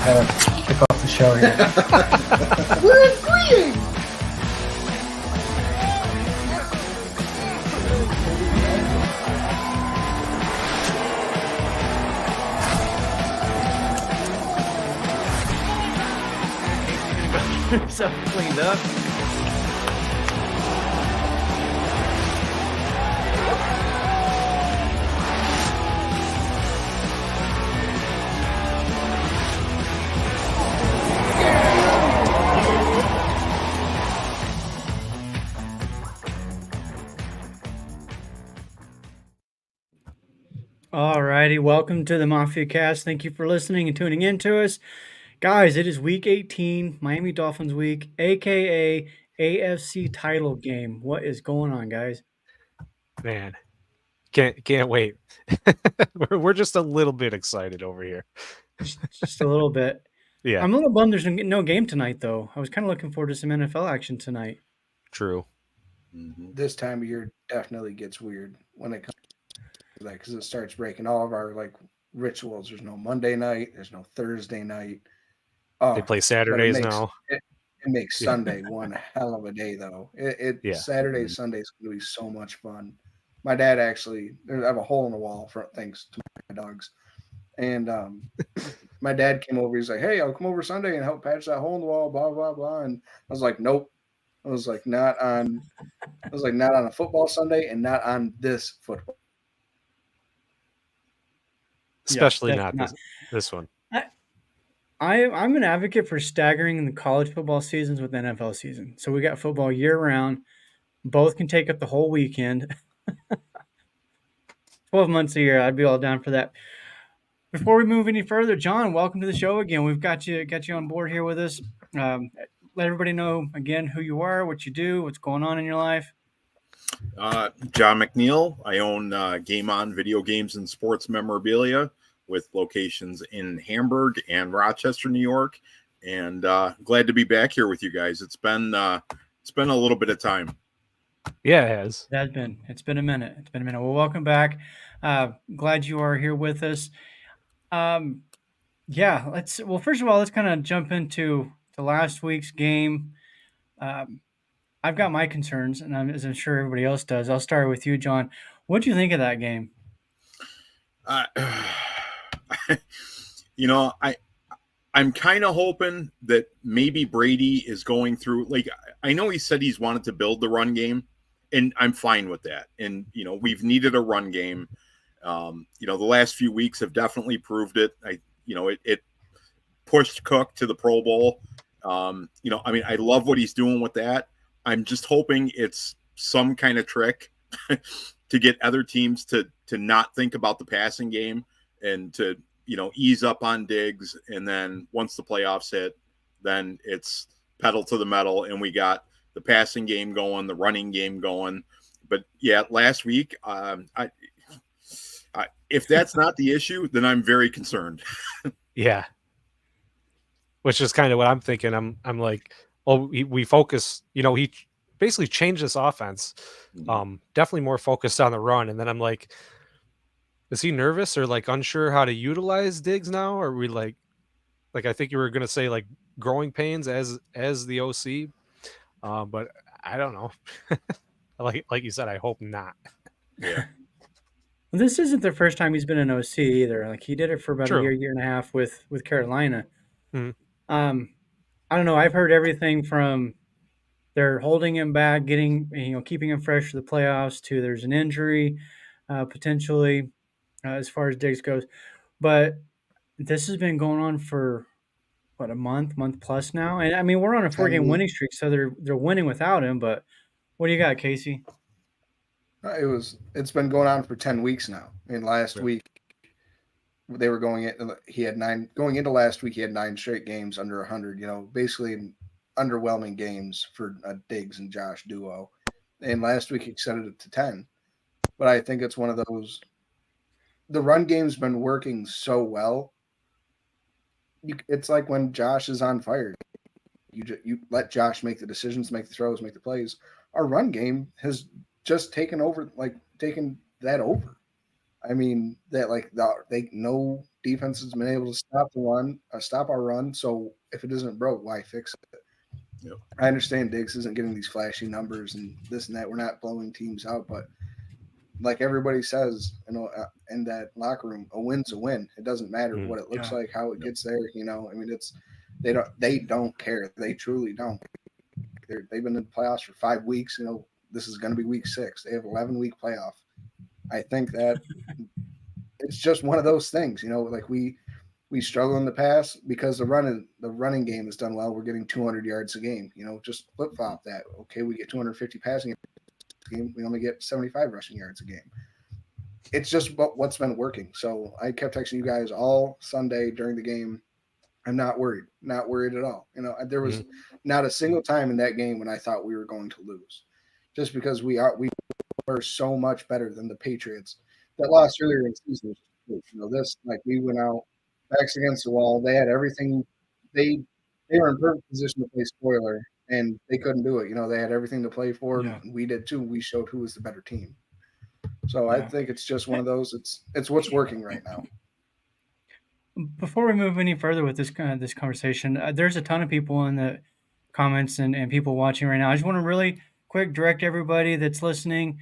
Kick off the show here. We're agreeing. Himself cleaned up. All righty, welcome to the MafiaCast. Thank you for listening and tuning in to us. Guys, it is week 18, Miami Dolphins week, aka AFC title game. What is going on, guys? Man, can't wait. we're just a little bit excited over here. Just a little bit. Yeah, I'm a little bummed there's no game tonight, though. I was kind of looking forward to some NFL action tonight. true. This time of year definitely gets weird when it comes to that because it starts breaking all of our like rituals. There's no Monday night. There's no Thursday night. Oh, They play but Saturdays now. It makes Yeah. Sunday one hell of a day though. Yeah. Saturday, Sunday is going to be so much fun. My dad actually, I have a hole in the wall for thanks to my dogs, and my dad came over. He's like, "Hey, I'll come over Sunday and help patch that hole in the wall." Blah blah blah. And I was like, "Nope." I was like, "Not on." I was like, "Not on a football Sunday, and not on this football." Especially definitely not this one. I'm an advocate for staggering the college football seasons with the NFL season. So we got football year round. Both can take up the whole weekend. 12 months a year. I'd be all down for that. Before we move any further, John, welcome to the show again. We've got you on board here with us. Let everybody know again who you are, what you do, what's going on in your life. John McNeil. I own Game On Video Games and Sports Memorabilia with locations in Hamburg and Rochester, New York. And glad to be back here with you guys. It's been a little bit of time. Yeah, it has. It's been a minute. Well, welcome back. Glad you are here with us. First of all, let's kind of jump into last week's game. I've got my concerns, and as I'm sure everybody else does. I'll start with you, John. What do you think of that game? I'm kind of hoping that maybe Brady is going through, like, I know he said he's wanted to build the run game, and I'm fine with that. And, we've needed a run game. The last few weeks have definitely proved it. It pushed Cook to the Pro Bowl. I love what he's doing with that. I'm just hoping it's some kind of trick to get other teams to not think about the passing game and to, ease up on Diggs. And then once the playoffs hit, then it's pedal to the metal and we got the passing game going, the running game going. But yeah, last week, if that's not the issue, then I'm very concerned. Yeah. Which is kind of what I'm thinking. I'm like, we focus, he basically changed this offense. Definitely more focused on the run. And then I'm like, is he nervous or like unsure how to utilize Diggs now? Or are we like I think you were going to say like growing pains as the OC. But I don't know. like you said, I hope not. Yeah. This isn't the first time he's been an OC either. Like he did it for about True. a year and a half with Carolina. Mhm. I don't know. I've heard everything from they're holding him back, keeping him fresh for the playoffs, to there's an injury potentially as far as Diggs goes. But this has been going on for a month plus now, and I mean we're on a 4-game winning streak, so they're winning without him. But what do you got, Casey? It's been going on for 10 weeks now. And last week they were going into last week he had 9 straight games under 100, basically underwhelming games for a Diggs and Josh duo. And last week he extended it to 10. But I think it's one of those, the run game's been working so well. It's like when Josh is on fire. You let Josh make the decisions, make the throws, make the plays. Our run game has just taken that over. I mean, that no defense has been able to stop the run, stop our run. So if it isn't broke, why fix it? Yep. I understand Diggs isn't getting these flashy numbers and this and that. We're not blowing teams out, but like everybody says, in that locker room, a win's a win. It doesn't matter what it looks like, how it gets there. I mean, they don't care. They truly don't. They've been in the playoffs for 5 weeks. This is going to be week 6. They have 11-week playoff. I think that it's just one of those things. Like we struggle in the past because the running game is done well. We're getting 200 yards a game. Just flip flop that. Okay, we get 250 passing game. We only get 75 rushing yards a game. It's just what's been working. So I kept texting you guys all Sunday during the game. I'm not worried at all. There was not a single time in that game when I thought we were going to lose, just because we were so much better than the Patriots that lost earlier in the season. We went out backs against the wall. They had everything. They were in perfect position to play spoiler, and they couldn't do it. They had everything to play for. Yeah. We did too. We showed who was the better team. So I think it's just one of those. It's what's working right now. Before we move any further with this conversation, there's a ton of people in the comments and people watching right now. I just want to really quick direct everybody that's listening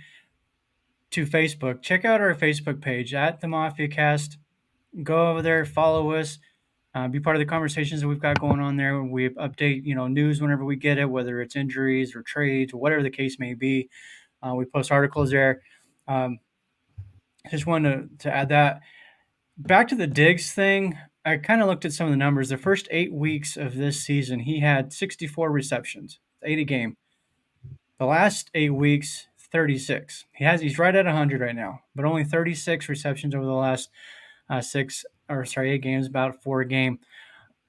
to Facebook. Check out our Facebook page at the MafiaCast. Go over there, follow us, be part of the conversations that we've got going on there. We update news whenever we get it, whether it's injuries or trades or whatever the case may be. We post articles there. Just wanted to add that. Back to the Diggs thing, I kind of looked at some of the numbers. The first 8 weeks of this season, he had 64 receptions, 8 a game. The last 8 weeks, 36. He's right at 100 right now, but only 36 receptions over the last 8 games, about 4 a game.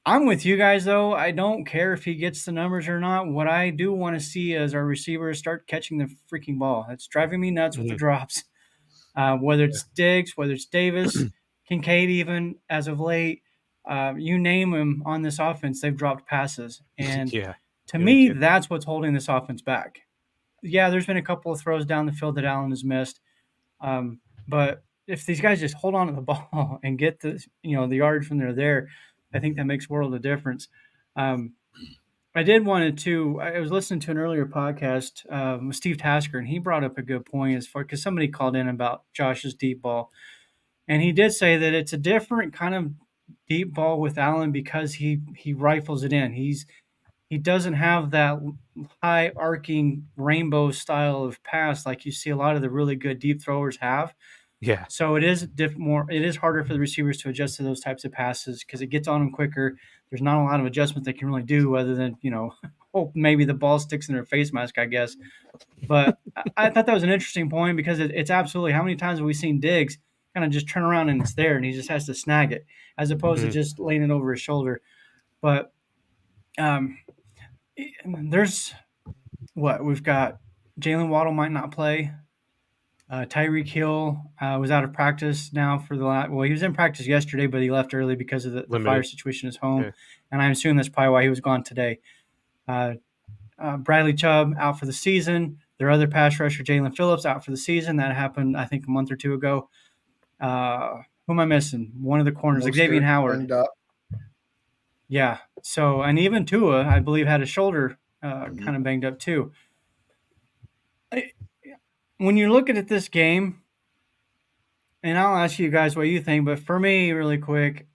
I'm with you guys, though. I don't care if he gets the numbers or not. What I do want to see is our receivers start catching the freaking ball. That's driving me nuts with the drops. Whether it's Diggs, whether it's Davis, Kincaid, even as of late, you name them on this offense, they've dropped passes. And to me, that's what's holding this offense back. Yeah, there's been a couple of throws down the field that Allen has missed. But if these guys just hold on to the ball and get the yards when they're there, I think that makes a world of difference. I was listening to an earlier podcast with Steve Tasker, and he brought up a good point because somebody called in about Josh's deep ball. And he did say that it's a different kind of deep ball with Allen because he rifles it in. He doesn't have that high arcing rainbow style of pass like you see a lot of the really good deep throwers have. Yeah. So it is it is harder for the receivers to adjust to those types of passes because it gets on them quicker. There's not a lot of adjustments they can really do other than, hope maybe the ball sticks in their face mask, I guess. But I thought that was an interesting point because it's absolutely, how many times have we seen Diggs kind of just turn around and it's there and he just has to snag it as opposed to just laying it over his shoulder. But there's we've got Jalen Waddle might not play. Tyreek Hill was out of practice now for he was in practice yesterday, but he left early because of the fire situation at his home. Yeah. And I assume that's probably why he was gone today. Bradley Chubb out for the season. Their other pass rusher, Jalen Phillips, out for the season. That happened, I think, a month or two ago. Who am I missing? One of the corners, Xavier Howard. Yeah. So, and even Tua, I believe, had his shoulder kind of banged up too. When you're looking at this game, and I'll ask you guys what you think, but for me, really quick,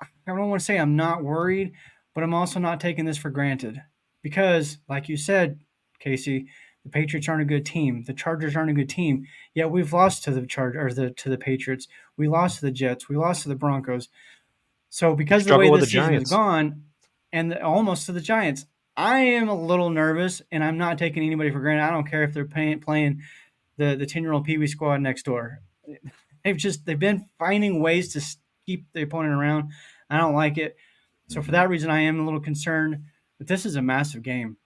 I don't want to say I'm not worried, but I'm also not taking this for granted because, like you said, Casey, the Patriots aren't a good team. The Chargers aren't a good team. Yet we've lost to the Patriots. We lost to the Jets. We lost to the Broncos. So because of the way this season has gone, and almost to the Giants, I am a little nervous, and I'm not taking anybody for granted. I don't care if they're playing the 10-year-old Pee Wee squad next door. They've been finding ways to keep the opponent around. I don't like it. So for that reason, I am a little concerned. But this is a massive game.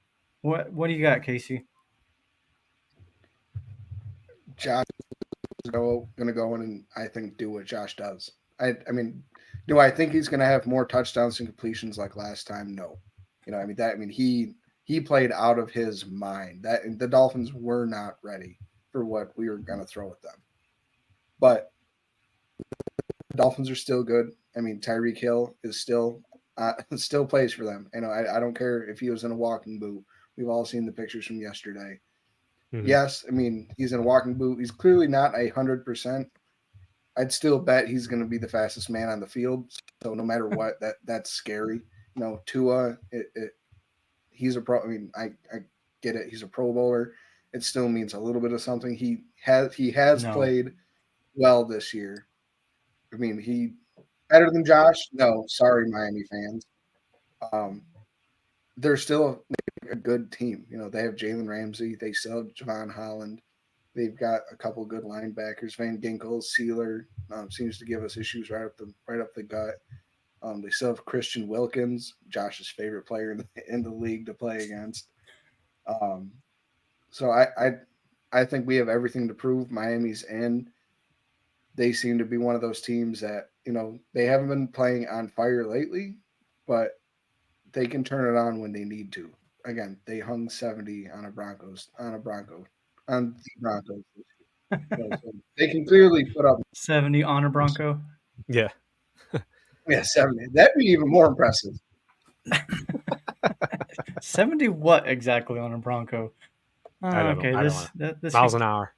What do you got, Casey? Josh is going to go in and I think do what Josh does. I mean, do I think he's going to have more touchdowns and completions like last time? No. He played out of his mind. That the Dolphins were not ready for what we were going to throw at them. But Dolphins are still good. I mean, Tyreek Hill is still plays for them. I don't care if he was in a walking boot. We've all seen the pictures from yesterday. Mhm. Yes, I mean he's in a walking boot. He's clearly not 100%. I'd still bet he's going to be the fastest man on the field. So no matter what, that's scary. Tua, he's a pro. I mean, I get it. He's a Pro Bowler. It still means a little bit of something. He has No. played well this year. I mean, he better than Josh. No, sorry, Miami fans. They're still a good team. They have Jalen Ramsey. They still have Javon Holland. They've got a couple good linebackers. Van Ginkel, Sealer seems to give us issues right up the gut. They still have Christian Wilkins, Josh's favorite player in the league to play against. So I think we have everything to prove. Miami's in. They seem to be one of those teams that they haven't been playing on fire lately, but they can turn it on when they need to. Again, they hung 70 on the Broncos. So they can clearly put up 70 on a Bronco. Yeah. 70. That'd be even more impressive. 70 what exactly on a Bronco? I don't know. I don't know. This Miles an hour.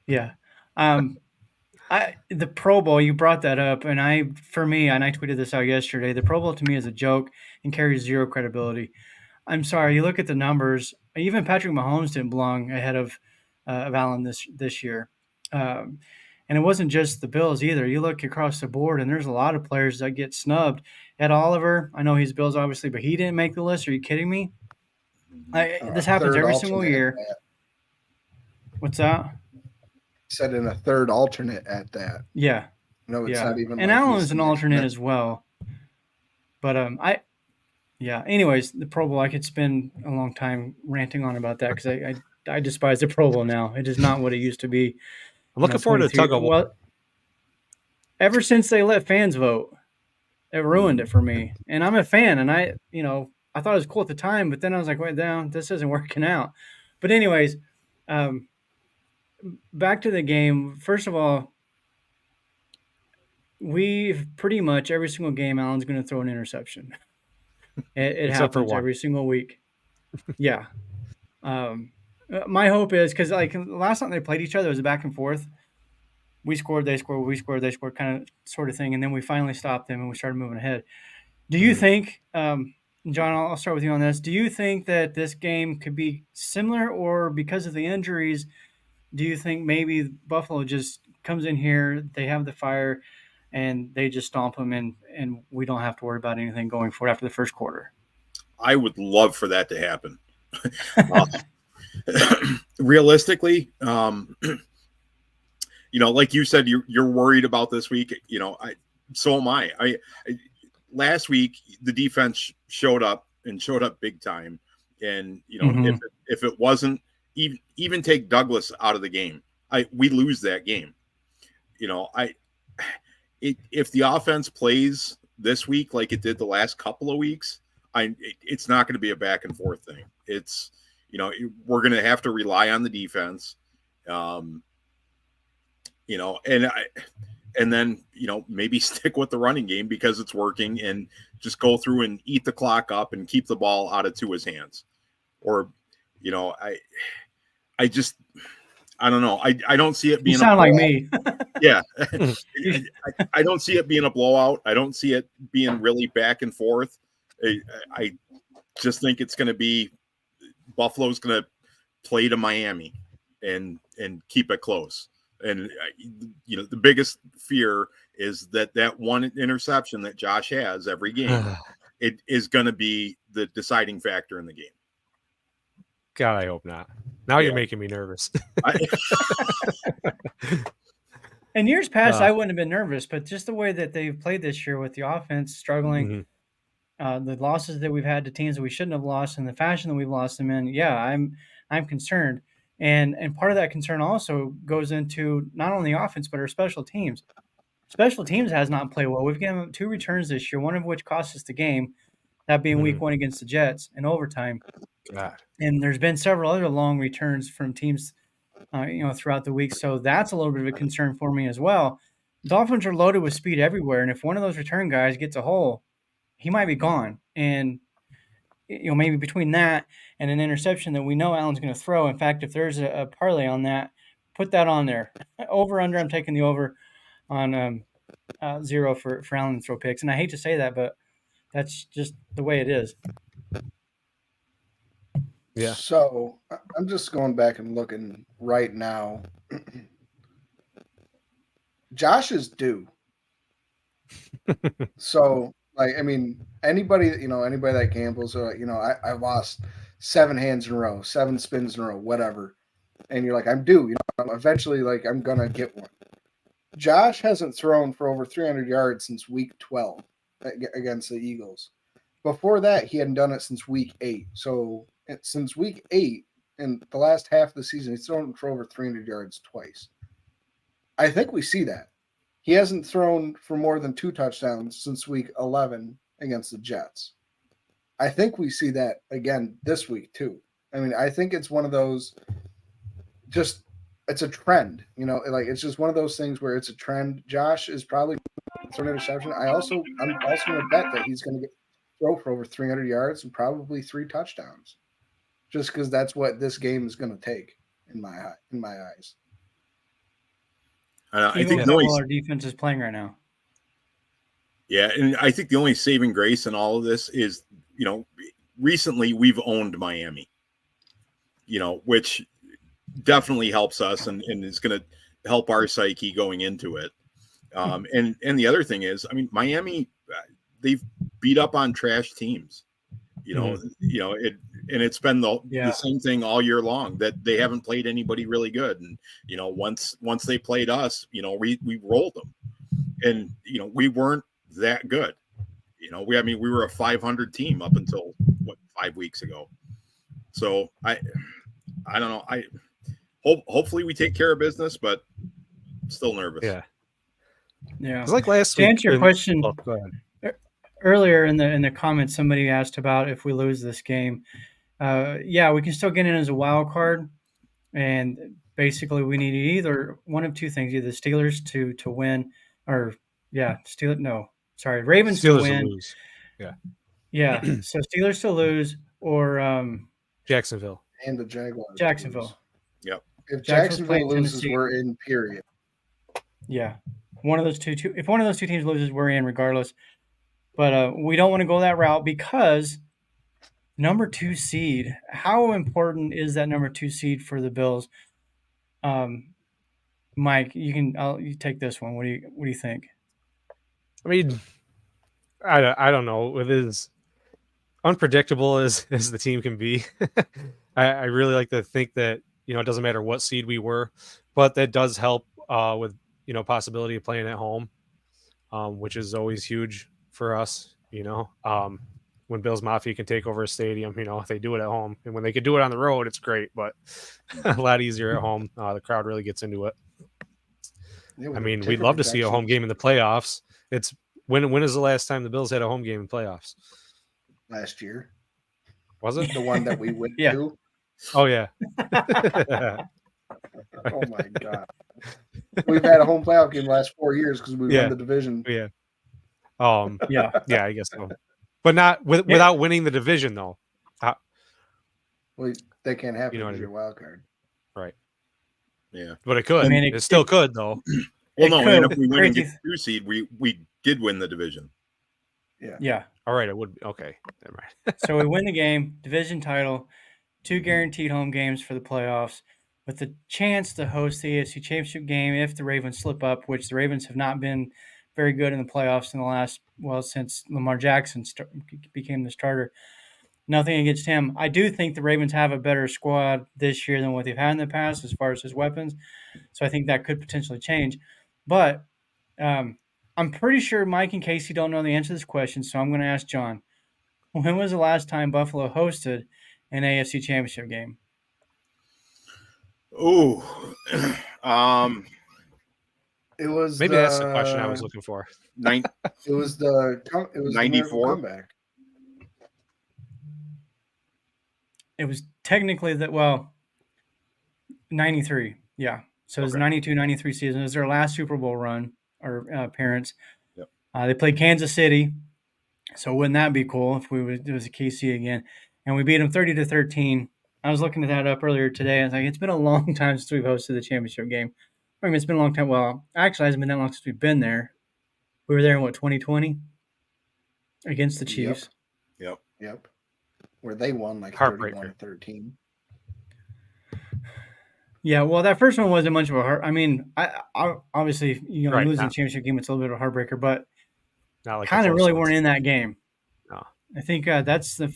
Yeah. The Pro Bowl, you brought that up, and I tweeted this out yesterday. The Pro Bowl to me is a joke and carries zero credibility. I'm sorry. You look at the numbers. Even Patrick Mahomes didn't belong ahead of Allen this year. And it wasn't just the Bills either. You look across the board, and there's a lot of players that get snubbed. Ed Oliver, I know he's Bills, obviously, but he didn't make the list. Are you kidding me? This happens every single year. What's that? Said in a third alternate at that. Yeah. No, it's not even. And Allen's an alternate as well. But anyways, the Pro Bowl, I could spend a long time ranting on about that because I despise the Pro Bowl now. It is not what it used to be. I'm looking forward to tug of war. Well, ever since they let fans vote, it ruined it for me. And I'm a fan, and I thought it was cool at the time, but then I was like, wait, down, this isn't working out. But anyways, back to the game. First of all, we've pretty much every single game, Allen's going to throw an interception. It happens every single week. Yeah. My hope is because last time they played each other, it was a back and forth. We scored, they scored, we scored, they scored, kind of sort of thing, and then we finally stopped them and we started moving ahead. Do you think, John? I'll start with you on this. Do you think that this game could be similar, or because of the injuries, do you think maybe Buffalo just comes in here, they have the fire, and they just stomp them, and we don't have to worry about anything going forward after the first quarter? I would love for that to happen. Realistically, like you said, you're worried about this week. So am I. Last week the defense showed up big time, and if it wasn't even take Douglas out of the game, we lose that game. If the offense plays this week like it did the last couple of weeks, it's not going to be a back and forth thing. It's we're going to have to rely on the defense, and then maybe stick with the running game because it's working, and just go through and eat the clock up and keep the ball out of Tua's hands. Or I don't know. I don't see it being. You sound like me. Yeah, I don't see it being a blowout. I don't see it being really back and forth. I just think it's going to be Buffalo's going to play to Miami and keep it close. And the biggest fear is that one interception that Josh has every game, it is going to be the deciding factor in the game. God, I hope not. Now you're making me nervous. In years past, I wouldn't have been nervous, but just the way that they've played this year with the offense struggling, the losses that we've had to teams that we shouldn't have lost, and the fashion that we've lost them in, I'm concerned. And part of that concern also goes into not only offense, but our special teams. Special teams has not played well. We've given 2 returns this year, one of which cost us the game, that being week 1 against the Jets in overtime. God. And there's been several other long returns from teams, throughout the week. So that's a little bit of a concern for me as well. Dolphins are loaded with speed everywhere, and if one of those return guys gets a hole, he might be gone. And maybe between that and an interception that we know Allen's going to throw. In fact, if there's a parlay on that, put that on there. Over under. I'm taking the over on 0 for Allen to throw picks. And I hate to say that, but that's just the way it is. Yeah. So I'm just going back and looking right now. Josh is due. So, like, I mean, anybody that gambles, or I lost 7 hands in a row, 7 spins in a row, whatever, and you're like, I'm due. Eventually, like, I'm gonna get one. Josh hasn't thrown for over 300 yards since week 12 against the Eagles. Before that, he hadn't done it since week 8. So since week 8, in the last half of the season, he's thrown for over 300 yards twice. I think we see that. He hasn't thrown for more than 2 touchdowns since week 11 against the Jets. I think we see that again this week too. I mean, I think it's one of those it's a trend, like it's just one of those things where it's a trend. Josh is probably throwing an interception. I'm also going to bet that he's going to throw for over 300 yards and probably 3 touchdowns, just because that's what this game is going to take in my eyes. I think our defense is playing right now. Yeah, and I think the only saving grace in all of this is, recently we've owned Miami, which definitely helps us and is going to help our psyche going into it. And the other thing is, I mean, Miami, they've beat up on trash teams, and it's been the same thing all year long, that they haven't played anybody really good. And, once they played us, we rolled them, and, we weren't that good. We were a 500 team up until 5 weeks ago. So I don't know. Hopefully we take care of business, but still nervous. Yeah. It's like last to week. Answer your question, go ahead. Earlier in the comments, somebody asked about if we lose this game. We can still get in as a wild card, and basically we need either one of 2 things: either the Steelers to win, or Ravens Steelers to win. To lose. Yeah. So Steelers to lose, or Jacksonville and the Jaguars. Jacksonville. Yep. If Jacksonville loses, we're in. Period. Yeah. One of those two. If one of those 2 teams loses, we're in regardless. But we don't want to go that route, because number 2 seed. How important is that number 2 seed for the Bills? Mike, you take this one. What do you think? I mean, I don't know. It is unpredictable as the team can be. I really like to think that it doesn't matter what seed we were, but that does help with possibility of playing at home, which is always huge for us. When Bills Mafia can take over a stadium, if they do it at home, and when they can do it on the road, it's great, but a lot easier at home. The crowd really gets into it. Yeah, I mean, we'd love to see a home game in the playoffs. It's when is the last time the Bills had a home game in playoffs? Last year. Was it the one that we went to? Oh yeah. Oh my god. We've had a home playoff game the last 4 years because we won the division. Yeah. Yeah, I guess so. But not without winning the division, though. Well, they can't have what I your mean? wild card. Right. Yeah. But it could. It still could, though. Well, no, and if we win and get the 2 seed, we did win the division. Yeah. All right, it would be. Okay. Never mind. So we win the game, division title, 2 guaranteed home games for the playoffs, with the chance to host the AFC Championship game if the Ravens slip up, which the Ravens have not been very good in the playoffs in the last, since Lamar Jackson became the starter. Nothing against him. I do think the Ravens have a better squad this year than what they've had in the past as far as his weapons. So I think that could potentially change. But I'm pretty sure Mike and Casey don't know the answer to this question, so I'm going to ask John. When was the last time Buffalo hosted an AFC Championship game? Oh, it was maybe that's the question I was looking for. It was the 94 comeback. It was technically 93. Yeah. So it was 92-93 season. It was their last Super Bowl run. parents. Yep. They played Kansas City, so wouldn't that be cool if it was a KC again? And we beat them 30-13. I was looking that up earlier today. I was like, it's been a long time since we've hosted the championship game. I mean, it's been a long time. Well, actually, it hasn't been that long since we've been there. We were there in 2020 against the Chiefs. Yep. Where they won like Heartbreaker. 31-13. Yeah, well, that first one wasn't much of a heart. I mean, I obviously, Right, losing not- a championship game, it's a little bit of a heartbreaker, but Not like a kind of close really one. weren't in that game. No. I think that's the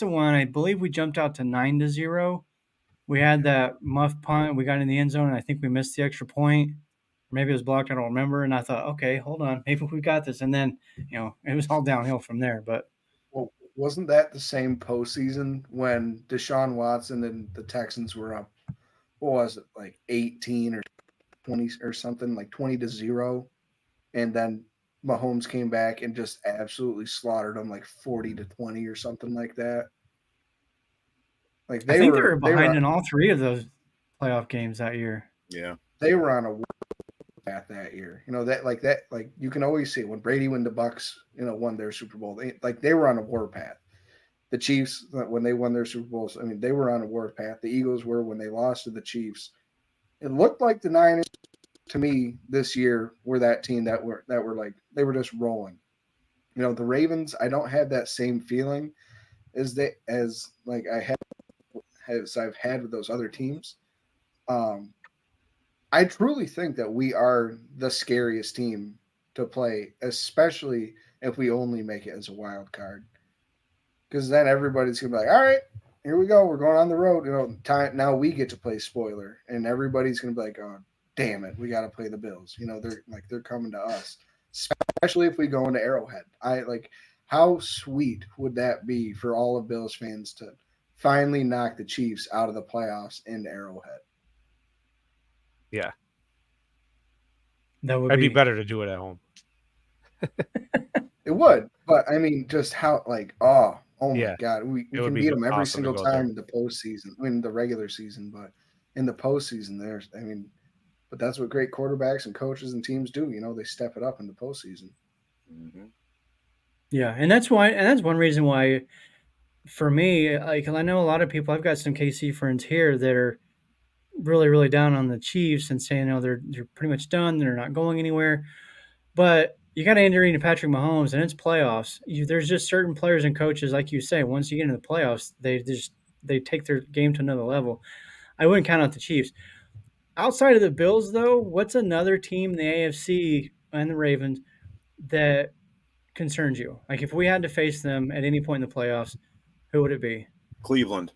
one. I believe we jumped out to 9-0. We had that muff punt. We got in the end zone, and I think we missed the extra point. Maybe it was blocked. I don't remember. And I thought, okay, hold on, maybe we got this. And then, it was all downhill from there. But Well, wasn't that the same postseason when Deshaun Watson and the Texans were up? What was it, like 18 or 20 or something, like 20-0, and then Mahomes came back and just absolutely slaughtered them, like 40-20 or something like that. Like I think they were behind in all three of those playoff games that year. Yeah. They were on a path that year. Like you can always see when Brady, when the Bucks, won their Super Bowl, they were on a war path. The Chiefs, when they won their Super Bowls, I mean, they were on a war path. The Eagles were when they lost to the Chiefs. It looked like the Niners, to me, this year were that team that were like they were just rolling. The Ravens, I don't have that same feeling as I've had with those other teams. I truly think that we are the scariest team to play, especially if we only make it as a wild card. Because then everybody's gonna be like, all right, here we go. We're going on the road. Now we get to play spoiler, and everybody's gonna be like, oh, damn it, we got to play the Bills. They're coming to us, especially if we go into Arrowhead. How sweet would that be for all of Bills fans to finally knock the Chiefs out of the playoffs into Arrowhead? Yeah. That would It'd be better to do it at home. It would, but I mean, just how oh Yeah. my God, we It would can be beat them every awesome to single go time there. in the postseason. I mean, the regular season, but in the postseason, but that's what great quarterbacks and coaches and teams do. They step it up in the postseason. Mm-hmm. Yeah, and that's one reason why, for me, like I know a lot of people. I've got some KC friends here that are really, really down on the Chiefs and saying, they're pretty much done. They're not going anywhere. But you got to enter into Patrick Mahomes, and it's playoffs. There's just certain players and coaches, like you say, once you get into the playoffs, they take their game to another level. I wouldn't count out the Chiefs. Outside of the Bills, though, what's another team in the AFC and the Ravens that concerns you? Like if we had to face them at any point in the playoffs, who would it be? Cleveland.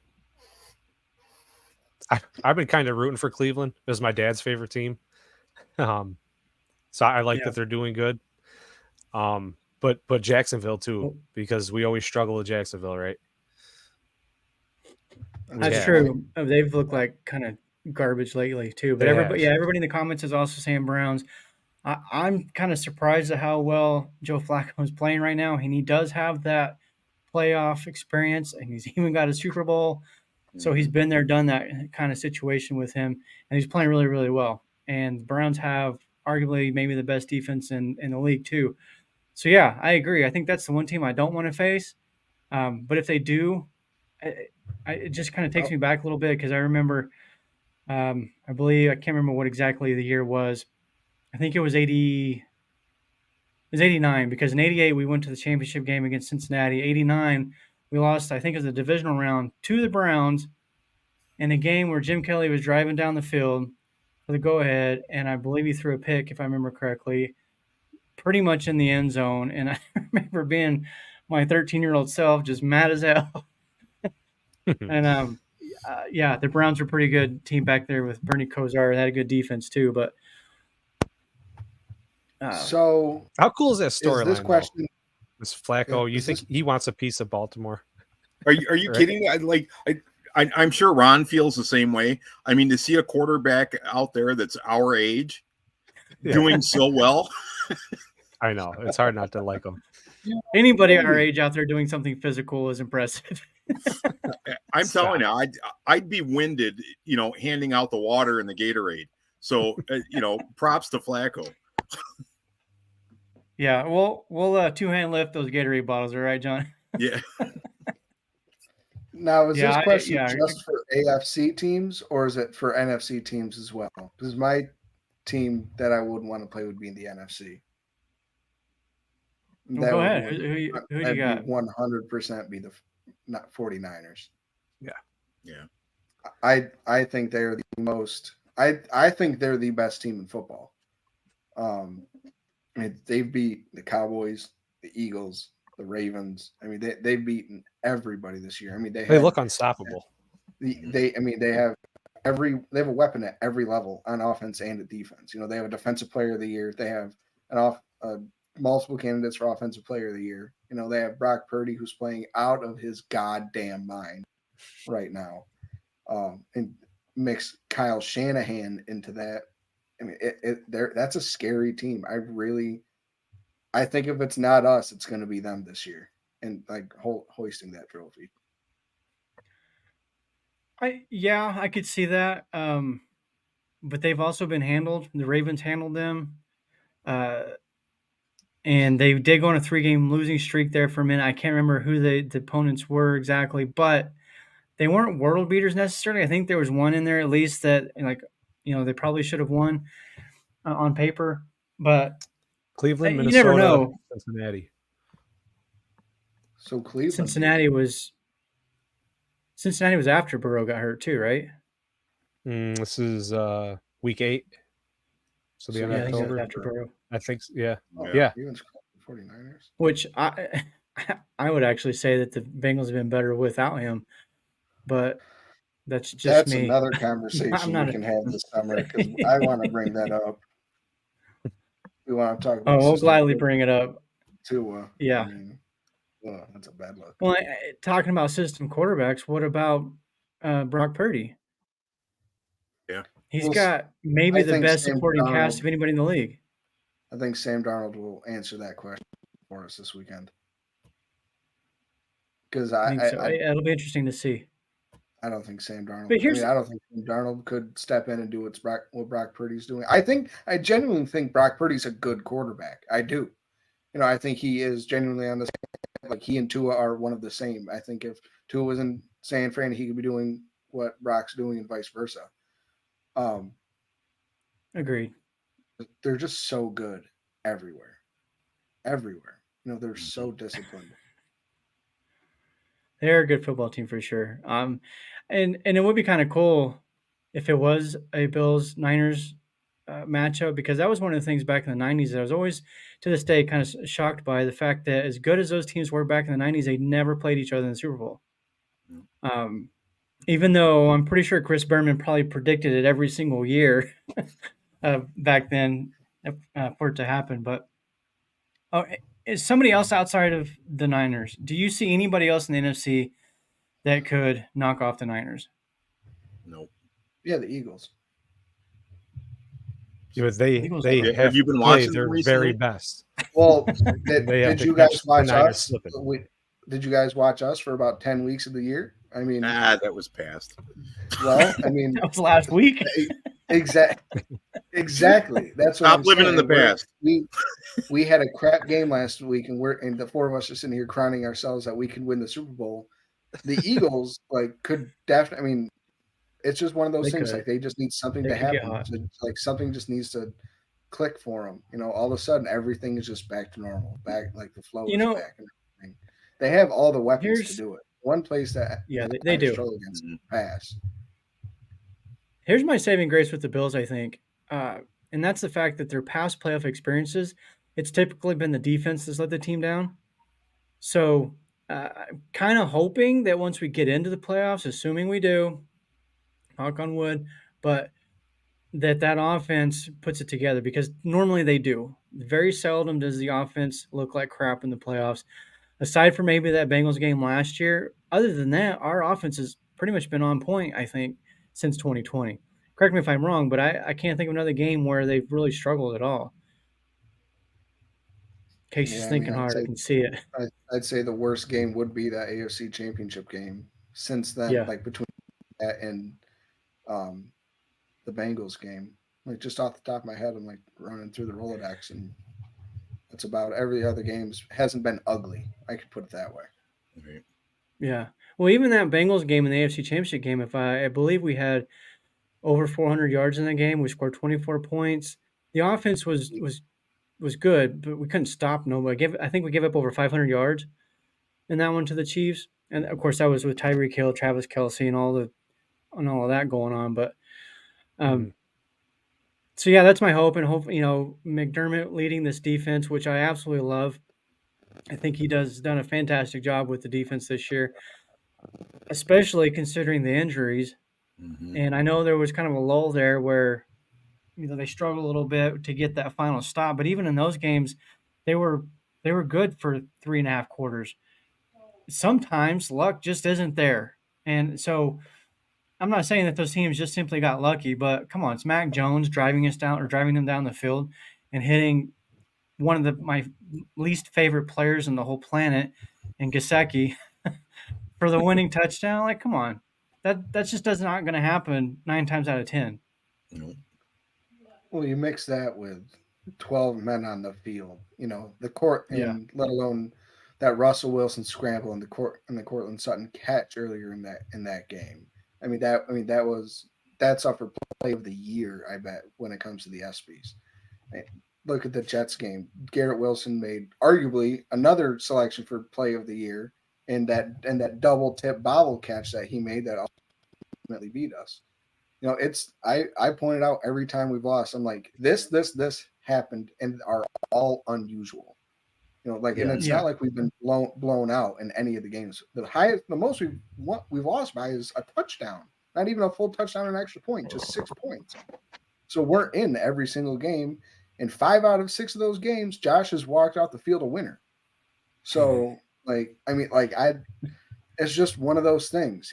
I've been kind of rooting for Cleveland. It was my dad's favorite team. So I like that they're doing good. But Jacksonville too, because we always struggle with Jacksonville, right? That's true. They've looked like kind of garbage lately too. But everybody in the comments is also saying Browns. I'm kind of surprised at how well Joe Flacco is playing right now, and he does have that playoff experience, and he's even got a Super Bowl. So he's been there, done that kind of situation with him, and he's playing really, really well. And the Browns have arguably maybe the best defense in the league too. So yeah, I agree. I think that's the one team I don't want to face. But if they do, it just kind of takes me back a little bit because I remember, I believe I can't remember what exactly the year was. I think it was 80. It was 89 because in 88 we went to the championship game against Cincinnati. 89 we lost, I think it was the divisional round to the Browns in a game where Jim Kelly was driving down the field for the go-ahead, and I believe he threw a pick, if I remember correctly, pretty much in the end zone. And I remember being my 13-year-old self just mad as hell. And the Browns were a pretty good team back there with Bernie Kosar. They had a good defense too, but so how cool is that storyline? This question, this Flacco, you think he wants a piece of Baltimore? Are you kidding? I'm sure Ron feels the same way. I mean, to see a quarterback out there that's our age doing so well. I know. It's hard not to like him. Anybody our age out there doing something physical is impressive. I'm telling you, I'd be winded, handing out the water and the Gatorade. So, props to Flacco. Yeah, we'll two-hand lift those Gatorade bottles, all right, John? Yeah. Now, is this question yeah. just for AFC teams or is it for NFC teams as well? Because my team that I would want to play would be in the NFC. Well, go ahead. Who you That'd got? be 100% be the not 49ers. Yeah. I think they're the most. I think they're the best team in football. I mean, they've beat the Cowboys, the Eagles, the Ravens. I mean, they've beaten everybody this year. I mean, They look unstoppable. they have they have a weapon at every level on offense and at defense. You know, they have a defensive player of the year. They have multiple candidates for offensive player of the year. You know, they have Brock Purdy, who's playing out of his goddamn mind right now. And mix Kyle Shanahan into that. I mean, that's a scary team. I think if it's not us, it's going to be them this year, and like hoisting that trophy. I could see that. But they've also been handled. The Ravens handled them, and they did go on a 3-game losing streak there for a minute. I can't remember who the opponents were exactly, but they weren't world beaters necessarily. I think there was one in there at least that, like, they probably should have won on paper, but Cleveland, you Minnesota, never know. Cincinnati. So Cleveland, Cincinnati was after Burrow got hurt too, right? This is week 8. So the end I of think it was October. after Burrow. I think yeah. Yeah. Even 49ers. Which I would actually say that the Bengals have been better without him, but that's just me. Another conversation we can have this summer because I want to bring that up. We want to talk about. We'll gladly bring it up. Tua. Yeah. I mean, that's a bad look. Well, talking about system quarterbacks, what about Brock Purdy? Yeah. He's got maybe the best Sam supporting Darnold, cast of anybody in the league. I think Sam Darnold will answer that question for us this weekend. Because I think so. It'll be interesting to see. I don't think Sam Darnold. But I don't think Sam Darnold could step in and do what Brock Purdy's doing. I genuinely think Brock Purdy's a good quarterback. I do. You know, I think he is genuinely on the same. Like he and Tua are one of the same. I think if Tua was in San Fran, he could be doing what Brock's doing and vice versa. Agreed. They're just so good everywhere. Everywhere. You know, they're so disciplined. They're a good football team for sure. And it would be kind of cool if it was a Bills Niners matchup, because that was one of the things back in the 90s that I was always to this day kind of shocked by, the fact that as good as those teams were back in the 90s, they never played each other in the Super Bowl. Even though I'm pretty sure Chris Berman probably predicted it every single year back then for it to happen. But is somebody else outside of the Niners? Do you see anybody else in the NFC that could knock off the Niners? Nope. Yeah, the Eagles. Yeah, they have you been watching their them very recently? best. Well, did you guys watch us? Slipping. Did you guys watch us for about 10 weeks of the year? I mean, that was past. Well, I mean, that was last week. Exactly. That's what Stop living in the past. We had a crap game last week, and the four of us are sitting here crowning ourselves that we could win the Super Bowl. The Eagles could definitely. I mean, it's just one of those things. Like they just need something to happen. Like something just needs to click for them. You know, all of a sudden everything is just back to normal. Back like the flow is back. And everything. They have all the weapons to do it. One place that they do struggle against pass. Here's my saving grace with the Bills, I think, and that's the fact that their past playoff experiences, it's typically been the defense that's let the team down. So I'm kind of hoping that once we get into the playoffs, assuming we do, knock on wood, but that offense puts it together, because normally they do. Very seldom does the offense look like crap in the playoffs. Aside from maybe that Bengals game last year, other than that, our offense has pretty much been on point, I think, since 2020. Correct me if I'm wrong, but I can't think of another game where they've really struggled at all. Casey's thinking hard. I can see it. I'd say the worst game would be that AFC Championship game since then, like between that and the Bengals game. Like just off the top of my head, I'm like running through the Rolodex, and that's about every other game's hasn't been ugly. I could put it that way. Right. Yeah. Well, even that Bengals game in the AFC Championship game, if I believe we had over 400 yards in that game. We scored 24 points. The offense was good, but we couldn't stop nobody. I think we gave up over 500 yards in that one to the Chiefs, and of course that was with Tyreek Hill, Travis Kelce, and all of that going on. But so yeah, that's my hope, and hope McDermott leading this defense, which I absolutely love. I think he done a fantastic job with the defense this year, especially considering the injuries. Mm-hmm. And I know there was kind of a lull there where they struggled a little bit to get that final stop, but even in those games, they were good for 3.5 quarters. Sometimes luck just isn't there, and so I'm not saying that those teams just simply got lucky, but come on, it's Mac Jones driving them down the field and hitting one of my least favorite players on the whole planet, and Gesicki for the winning touchdown. Like, come on, that's just not going to happen 9 times out of 10. Well, you mix that with 12 men on the field, the court, and let alone that Russell Wilson scramble and the Cortland Sutton catch earlier in that game. That's up for play of the year, I bet, when it comes to the ESPYs. Look at the Jets game. Garrett Wilson made arguably another selection for play of the year, and that double tip bobble catch that he made that ultimately beat us. I pointed out every time we've lost, I'm like, this happened and are all unusual. And it's not like we've been blown out in any of the games. The most we've lost by is a touchdown, not even a full touchdown and an extra point, just 6 points. So we're in every single game. In 5 out of 6 of those games, Josh has walked out the field a winner. So it's just one of those things,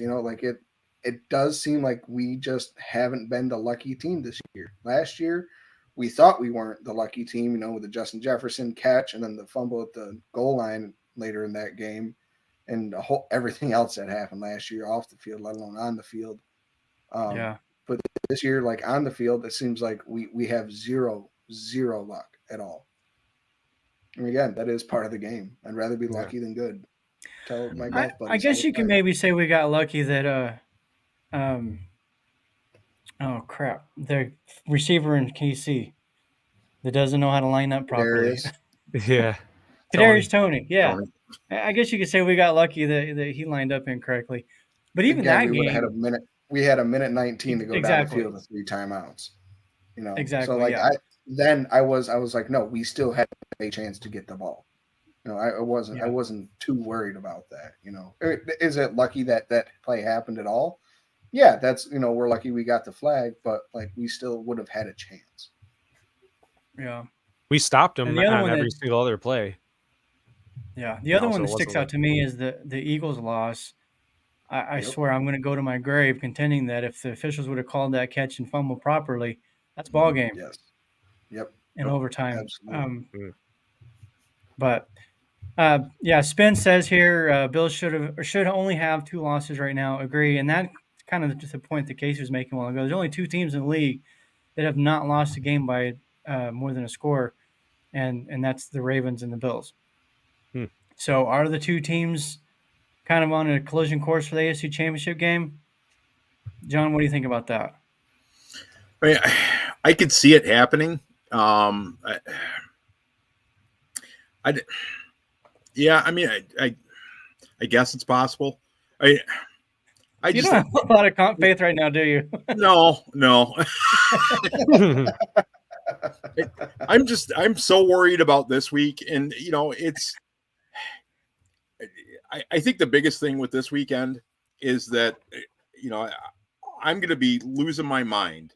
it does seem like we just haven't been the lucky team this year. Last year, we thought we weren't the lucky team, with the Justin Jefferson catch and then the fumble at the goal line later in that game and everything else that happened last year off the field, let alone on the field. But this year, like on the field, it seems like we have zero luck at all. And again, that is part of the game. I'd rather be lucky than good. Tell my golf buddies. I guess you can maybe say we got lucky that oh crap, the receiver in KC that doesn't know how to line up properly. Yeah, Kadarius Toney. Yeah, I guess you could say we got lucky that he lined up incorrectly. But even that game, we had a minute 19 to go down the field with 3 timeouts. Exactly. So I was like, no, we still had a chance to get the ball. I wasn't too worried about that. Is it lucky that play happened at all? Yeah, that's we're lucky we got the flag, but like we still would have had a chance. Yeah, we stopped him on every single other play. Yeah, the other one that sticks out to me is the Eagles loss. I swear I'm going to go to my grave contending that if the officials would have called that catch and fumble properly, that's ball game. Yes. Yep. In overtime. Absolutely. But Spence says here Bills should only have 2 losses right now. Agree, and that's kind of just the point that Casey was making a while ago. There's only 2 teams in the league that have not lost a game by more than a score, and that's the Ravens and the Bills. So are the 2 teams kind of on a collision course for the AFC Championship game? John, what do you think about that? I mean, I could see it happening. I guess it's possible. I you don't have a lot of faith right now, do you? No. I'm so worried about this week, and I think the biggest thing with this weekend is that I'm going to be losing my mind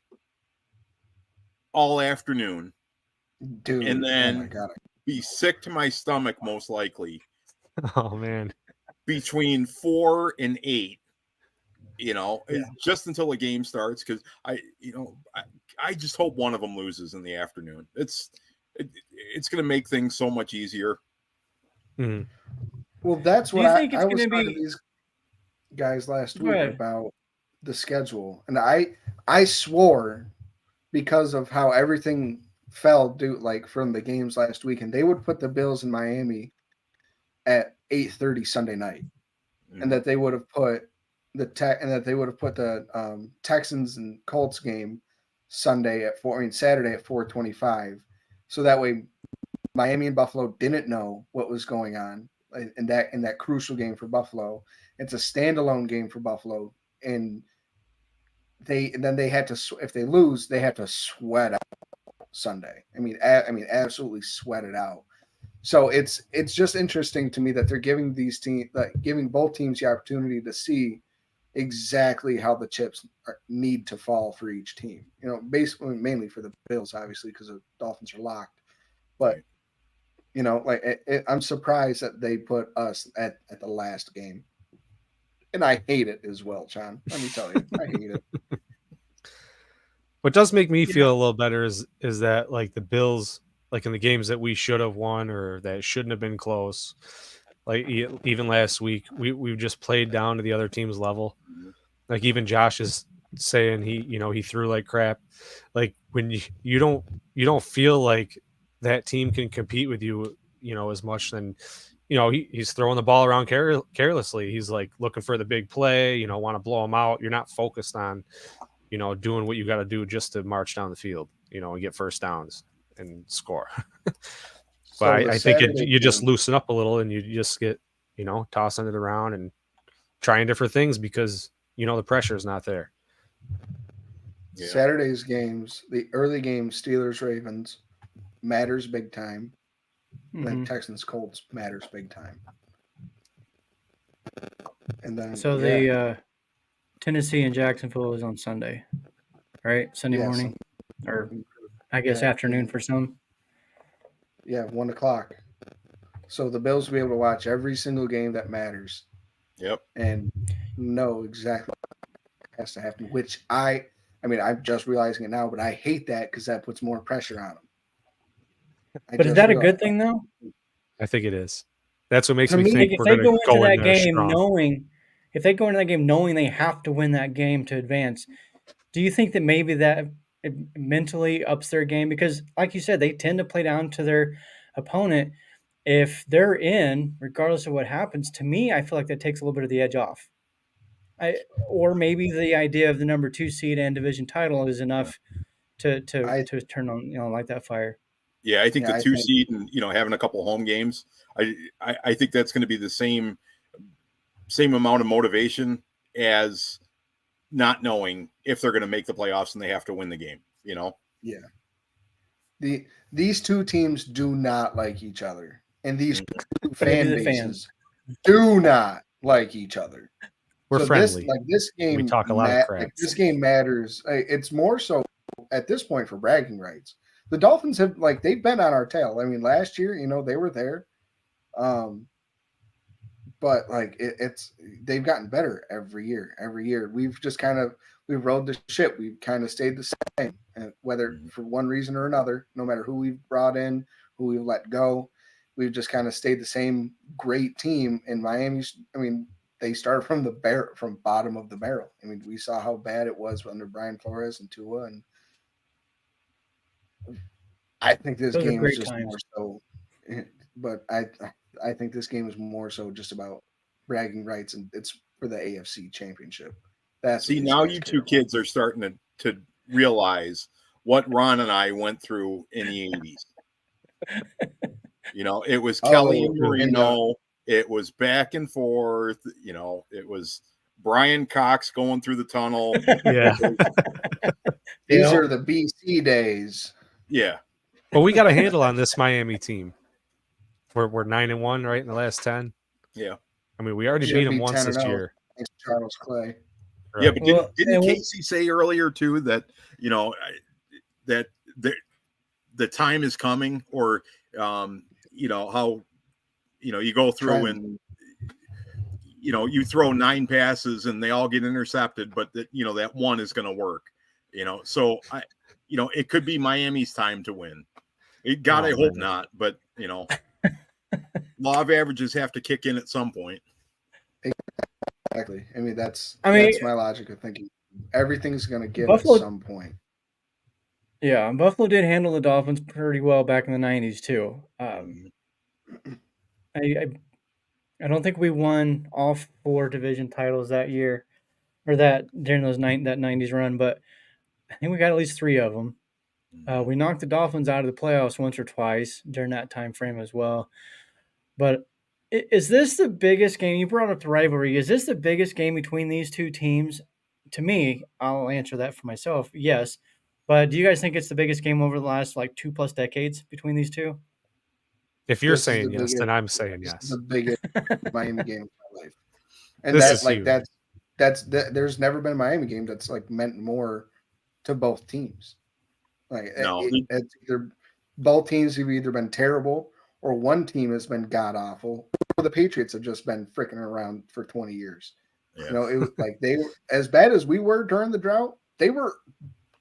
all afternoon, dude, and then be sick to my stomach most likely. Oh man, between 4 and 8. Just until the game starts, because I just hope one of them loses in the afternoon. It's going to make things so much easier. Mm-hmm. Well, that's what I was talking to these guys last week about the schedule, and I swore because of how everything fell due like from the games last week, and they would put the Bills in Miami at 8:30 Sunday night, and that they would have put the Texans and Colts game Saturday at 4:25, so that way Miami and Buffalo didn't know what was going on in that crucial game for Buffalo. It's a standalone game for Buffalo, and then they had to, if they lose, they have to sweat out Sunday. I mean, absolutely sweat it out. So it's just interesting to me that they're giving giving both teams the opportunity to see exactly how the chips need to fall for each team. You know, basically mainly for the Bills, obviously, because the Dolphins are locked. But you know, like I'm surprised that they put us at the last game, and I hate it as well, John. Let me tell you, I hate it. What does make me feel a little better is that like the Bills, like in the games that we should have won or that shouldn't have been close, like even last week, we've just played down to the other team's level. Like even Josh is saying he threw like crap. Like when you don't feel like that team can compete with you, as much, then he's throwing the ball around carelessly. He's like looking for the big play, want to blow them out. You're not focused on doing what you got to do just to march down the field, and get first downs and score. So But I think you just loosen up a little and you just get, tossing it around and trying different things because, the pressure is not there. Yeah. Saturday's games, the early game, Steelers, Ravens, matters big time. Then Texans, Colts matters big time. And then the Tennessee and Jacksonville is on Sunday, right? Sunday morning, or I guess afternoon for some. Yeah, 1:00. So the Bills will be able to watch every single game that matters. Yep. And know exactly what has to happen, which I'm just realizing it now, but I hate that because that puts more pressure on them. But is that a good thing, though? I think it is. That's what makes To me me, think if we're they going to go go into in that there game strong. if they go into that game knowing they have to win that game to advance, do you think that maybe that it mentally ups their game? Because, like you said, they tend to play down to their opponent. If they're in, regardless of what happens, to me, I feel like that takes a little bit of the edge off. Or maybe the idea of the number 2 seed and division title is enough to turn on, light that fire. Yeah, I think the 2 seed and having a couple home games, I think that's going to be the same amount of motivation as not knowing if they're going to make the playoffs and they have to win the game. Yeah. These two teams do not like each other, and these two fan bases do not like each other. We're friendly. This game, we talk a lot of crap. This game matters. It's more so at this point for bragging rights. The Dolphins have they've been on our tail. I mean, last year, they were there, but they've gotten better every year. Every year, we've just we've rode the ship. We've kind of stayed the same, whether for one reason or another. No matter who we've brought in, who we've let go, we've just kind of stayed the same great team. In Miami, they started from bottom of the barrel. I mean, we saw how bad it was under Brian Flores and Tua, and I think this game is just more so. But I think this game is more so just about bragging rights, and it's for the AFC Championship. Now you two kids are starting to realize what Ron and I went through in the 80s. It was Kelly and Marino. It was back and forth. It was Brian Cox going through the tunnel. Yeah. These are the BC days. Yeah. But we got a handle on this Miami team. We're 9-1, right, in the last 10. Yeah. I mean, we already beat them once this year. Thanks, Charles Clay. Right. Yeah, but didn't Casey say earlier too that that the time is coming, or how you go through and you throw 9 passes and they all get intercepted, but that one is going to work. So it could be Miami's time to win. I hope not, but law of averages have to kick in at some point. Exactly. I mean, that's my logic of thinking. Everything's going to give at some point. Yeah, Buffalo did handle the Dolphins pretty well back in the '90s too. I I don't think we won all 4 division titles that year or that during that '90s run, but I think we got at least 3 of them. We knocked the Dolphins out of the playoffs once or twice during that time frame as well. But is this the biggest game? You brought up the rivalry. Is this the biggest game between these two teams? To me, I'll answer that for myself. Yes. But do you guys think it's the biggest game over the last like 2+ decades between these two? If you're This is saying the yes, then biggest. I'm saying This is yes. the biggest Miami game of my life, and This that is like huge. there's never been a Miami game that's like meant more to both teams. Like No, it's either both teams have either been terrible or one team has been god awful, or the Patriots have just been freaking around for 20 years. yeah. You know, it was like they were as bad as we were during the drought. They were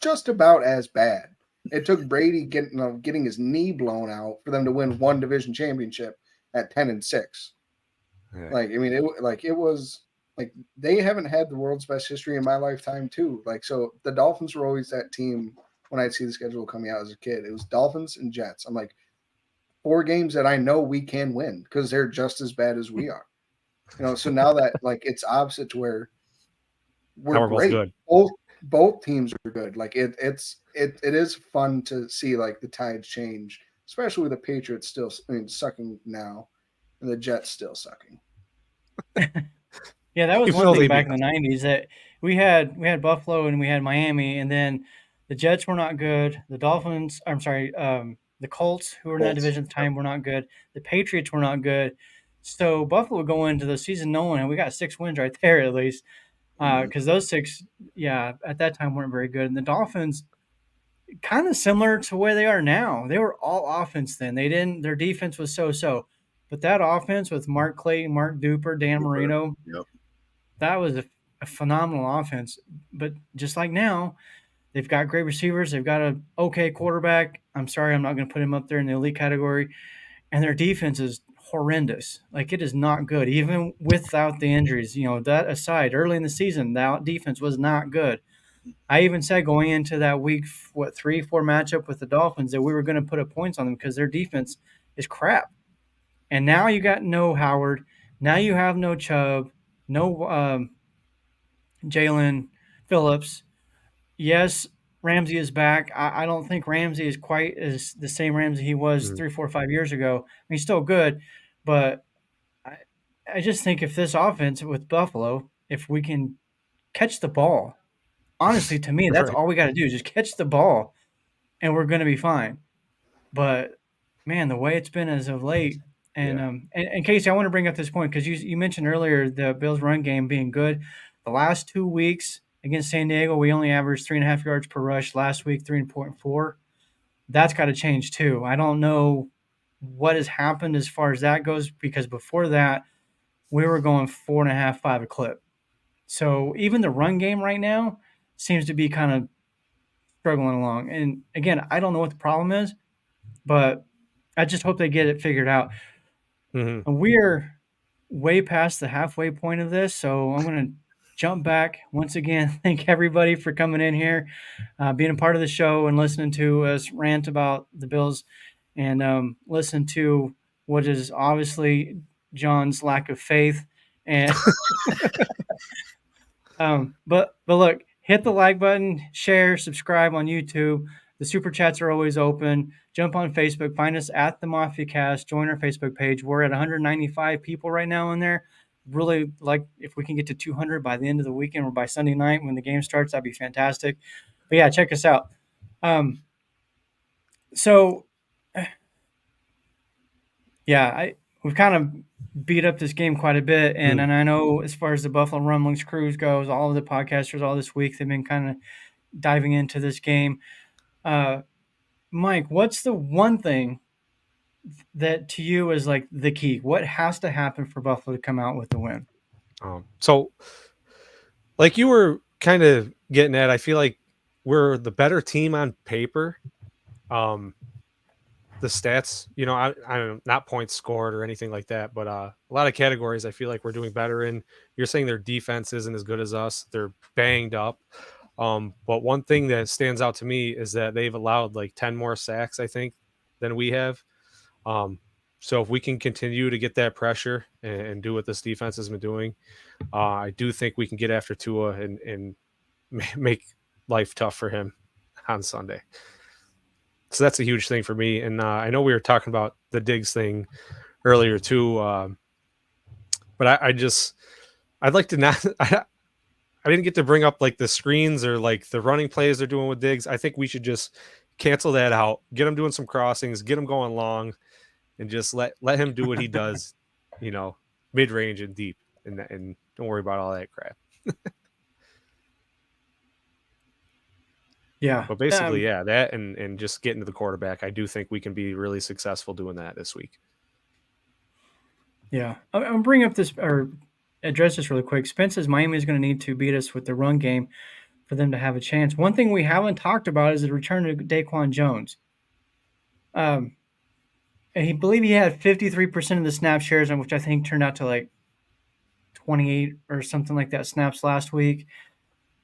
just about as bad. It took Brady getting his knee blown out for them to win one division championship at 10-6. Yeah. Like I mean, it was like they haven't had the world's best history in my lifetime too. Like so, the Dolphins were always that team when I'd see the schedule coming out as a kid. It was Dolphins and Jets. I'm like 4 games that I know we can win because they're just as bad as we are. You know, so now that like it's opposite to where Now we're we're both great. good. Both teams are good. Like it is fun to see like the tides change, especially with the Patriots still sucking now, and the Jets still sucking. Yeah, that was Even one though thing they back beat in the us. '90s that we had Buffalo and we had Miami, and then the Jets were not good. The Dolphins, I'm sorry, the Colts, who were in that Colts. division at the time, were not good. The Patriots were not good. So Buffalo would go into the season knowing, and we got 6 wins right there at least, because those 6, yeah, at that time weren't very good. And the Dolphins, kind of similar to where they are now. They were all offense then. They didn't. Their defense was so. But that offense with Mark Clayton, Mark Duper, Dan Marino, Yep. that was a phenomenal offense. But just like now, they've got great receivers. They've got a okay quarterback. I'm sorry, I'm not going to put him up there in the elite category. And their defense is horrendous. Like it is not good, even without the injuries. You know, that aside, early in the season, that defense was not good. I even said going into that week, 3-4 matchup with the Dolphins, that we were going to put up points on them because their defense is crap. And now you got no Howard. Now you have no Chubb, no Jalen Phillips. Yes, Ramsey is back. I don't think Ramsey is quite as the same Ramsey he was 3, 4, 5 years ago. I mean, he's still good, but I, I just think if this offense with Buffalo, if we can catch the ball, honestly, to me, that's Right. all we got to do is just catch the ball, and we're going to be fine. But man, the way it's been as of late, and Yeah. and Casey, I want to bring up this point because you mentioned earlier the Bills' run game being good. The last 2 weeks against San Diego, we only averaged 3.5 yards per rush. Last week, 3.4. That's got to change too. I don't know what has happened as far as that goes because before that, we were going 4.5, 5 a clip. So even the run game right now seems to be kind of struggling along. And again, I don't know what the problem is, but I just hope they get it figured out. Mhm. And we're way past the halfway point of this, so I'm going to jump back once again. Thank everybody for coming in here, being a part of the show, and listening to us rant about the Bills, and listen to what is obviously John's lack of faith. And but look, hit the like button, share, subscribe on YouTube. The super chats are always open. Jump on Facebook, find us at the MafiaCast, join our Facebook page. We're at 195 people right now in there. Really like if we can get to 200 by the end of the weekend or by Sunday night when the game starts, that'd be fantastic. But yeah, check us out. So yeah, we've kind of beat up this game quite a bit, and I know as far as the Buffalo Rumblings cruise goes, all of the podcasters all this week they've been kind of diving into this game. Mike, what's the one thing that to you is like the key? What has to happen for Buffalo to come out with the win? So, like you were kind of getting at, I feel like we're the better team on paper. The stats, I don't know, not points scored or anything like that, but a lot of categories I feel like we're doing better in. You're saying their defense isn't as good as us. They're banged up. But one thing that stands out to me is that they've allowed like 10 more sacks, I think, than we have. So if we can continue to get that pressure and do what this defense has been doing, I do think we can get after Tua and make life tough for him on Sunday. So that's a huge thing for me. And I know we were talking about the Diggs thing earlier too, but I'd like to not. I didn't get to bring up like the screens or like the running plays they're doing with Diggs. I think we should just cancel that out, get him doing some crossings, get him going long, and just let him do what he does, mid range and deep, and don't worry about all that crap. Yeah. But basically, that and just getting to the quarterback, I do think we can be really successful doing that this week. Yeah. I'm bringing up this or address this really quick. Spence says Miami is going to need to beat us with the run game for them to have a chance. One thing we haven't talked about is the return of Daquan Jones. And he believe he had 53% of the snap shares, which I think turned out to like 28 or something like that snaps last week.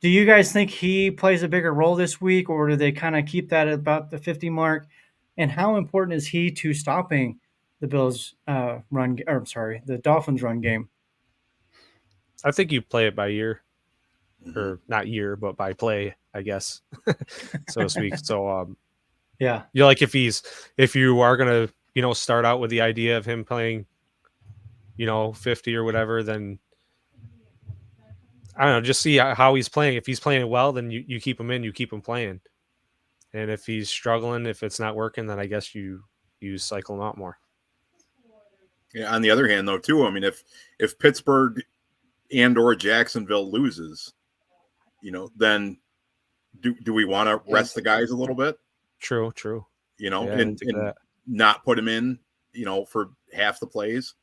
Do you guys think he plays a bigger role this week, or do they kind of keep that at about the 50 mark? And how important is he to stopping the Bills' the Dolphins' run game? I think you play it by year, or not year, but by play, I guess, so to speak. So, yeah, like if you are gonna, start out with the idea of him playing, 50 or whatever, then I don't know, just see how he's playing. If he's playing well, then you keep him in, you keep him playing. And if he's struggling, if it's not working, then I guess you cycle him out more. Yeah. On the other hand, though, too, I mean, if Pittsburgh and or Jacksonville loses, then do we want to rest the guys a little bit? True. And not put him in, for half the plays.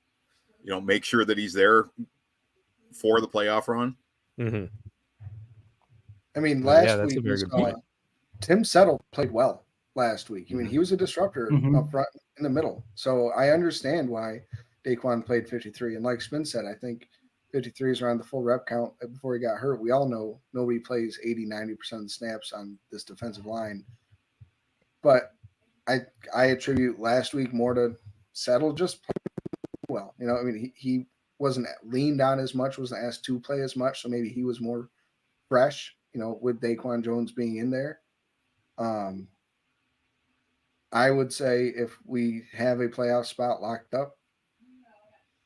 Make sure that he's there for the playoff run. Mm-hmm. I mean, last that's week a very good point. Tim Settle played well last week. I mean, he was a disruptor up front in the middle. So I understand why Daquan played 53. And like Spin said, I think 53 is around the full rep count before he got hurt. We all know nobody plays 80, 90% of the snaps on this defensive line. But I attribute last week more to Settle just playing well. I mean, he wasn't leaned on as much, wasn't asked to play as much. So maybe he was more fresh, with Daquan Jones being in there. I would say if we have a playoff spot locked up,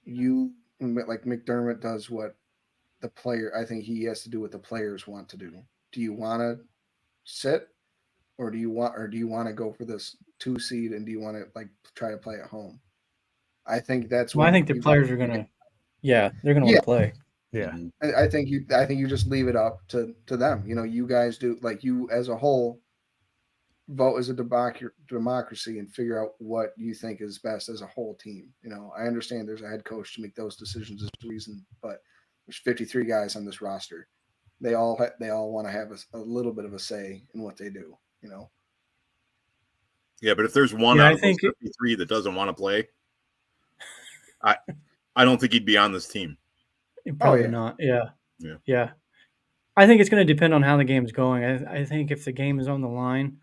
like McDermott does what the player, I think he has to do what the players want to do. Do you want to sit or do you want to go for this 2 seed and do you want to like try to play at home? I think that's I think the players are going to, they're going to want to play. Yeah. I think you just leave it up to them. You guys do, like, you as a whole vote as a democracy and figure out what you think is best as a whole team. I understand there's a head coach to make those decisions as a reason, but there's 53 guys on this roster. They all want to have a little bit of a say in what they do. Yeah, but if there's one out of those 53 that doesn't want to play, I don't think he'd be on this team. Probably not. Yeah. I think it's going to depend on how the game's going. I think if the game is on the line,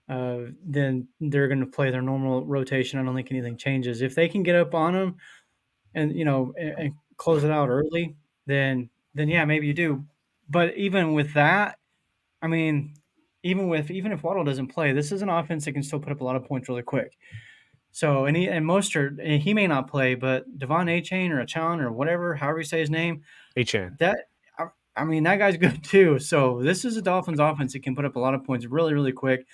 then they're going to play their normal rotation. I don't think anything changes. If they can get up on them and and close it out early, then yeah, maybe you do. But even with that, I mean, even if Waddle doesn't play, this is an offense that can still put up a lot of points really quick. So and Mostert, he may not play, but Devon Achane or Achan or whatever, however you say his name, Achane. That guy's good too. So this is a Dolphins offense that can put up a lot of points really, really quick.